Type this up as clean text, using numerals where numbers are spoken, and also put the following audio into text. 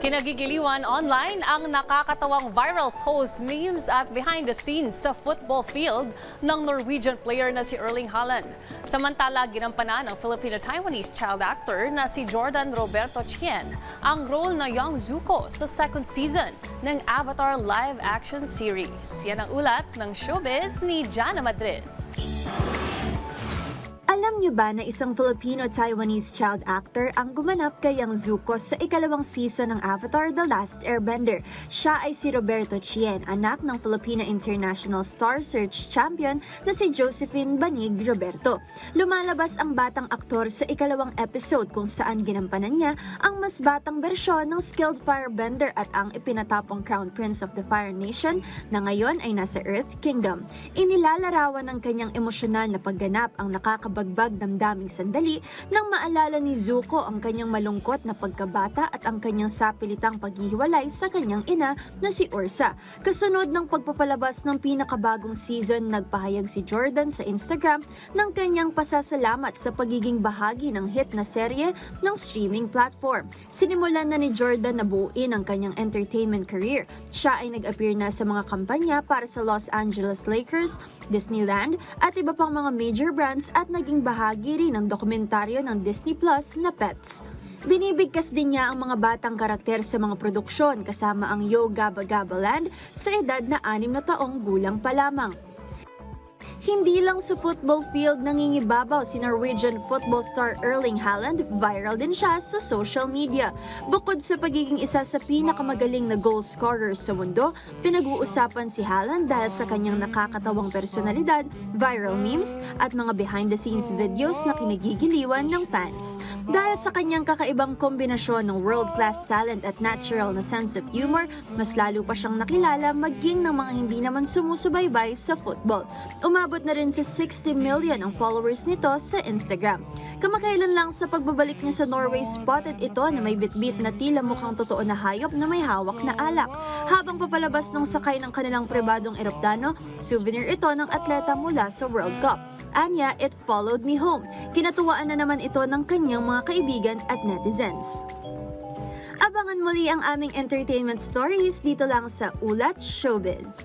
Kinagigiliwan online ang nakakatawang viral post, memes at behind the scenes sa football field ng Norwegian player na si Erling Haaland. Samantala, ginampanan ng Filipino-Taiwanese child actor na si Jordan Roberto Chien ang role na Young Zuko sa second season ng Avatar live-action series. Yan ang ulat ng showbiz ni Jana Madrid. Alam niyo ba na isang Filipino-Taiwanese child actor ang gumanap kay Yang Zuko sa ikalawang season ng Avatar The Last Airbender? Siya ay si Roberto Chien, anak ng Filipina International Star Search champion na si Josephine Banig Roberto. Lumalabas ang batang aktor sa ikalawang episode kung saan ginampanan niya ang mas batang bersyon ng skilled firebender at ang ipinatapong Crown Prince of the Fire Nation na ngayon ay nasa Earth Kingdom. Inilalarawan ng kanyang emosyonal na pagganap ang nakakabagbag damdaming sandali nang maalala ni Zuko ang kanyang malungkot na pagkabata at ang kanyang sapilitang paghihiwalay sa kanyang ina na si Ursa. Kasunod ng pagpapalabas ng pinakabagong season, nagpahayag si Jordan sa Instagram ng kanyang pasasalamat sa pagiging bahagi ng hit na serye ng streaming platform. Sinimulan na ni Jordan na buuin ang kanyang entertainment career. Siya ay nag-appear na sa mga kampanya para sa Los Angeles Lakers, Disneyland at iba pang mga major brands at naging bahagi rin ng dokumentaryo ng Disney Plus na Pets. Binibigkas din niya ang mga batang karakter sa mga produksyon kasama ang Yo Gabba Gabba Land sa edad na 6 na taong gulang pa lamang. Hindi lang sa football field nangingibabaw si Norwegian football star Erling Haaland, viral din siya sa social media. Bukod sa pagiging isa sa pinakamagaling na goal scorers sa mundo, pinag-uusapan si Haaland dahil sa kanyang nakakatawang personalidad, viral memes at mga behind-the-scenes videos na kinagigiliwan ng fans. Dahil sa kanyang kakaibang kombinasyon ng world-class talent at natural na sense of humor, mas lalo pa siyang nakilala maging ng mga hindi naman sumusubaybay sa football. Umabot na rin sa 60 million ang followers nito sa Instagram. Kamakailan lang sa pagbabalik niya sa Norway, spotted ito na may bitbit na tila mukhang totoo na hayop na may hawak na alak. Habang papalabas ng sakay ng kanilang pribadong eroplano, souvenir ito ng atleta mula sa World Cup. Anya, it followed me home. Kinatuwaan na naman ito ng kanyang mga kaibigan at netizens. Abangan muli ang aming entertainment stories dito lang sa Ulat Showbiz.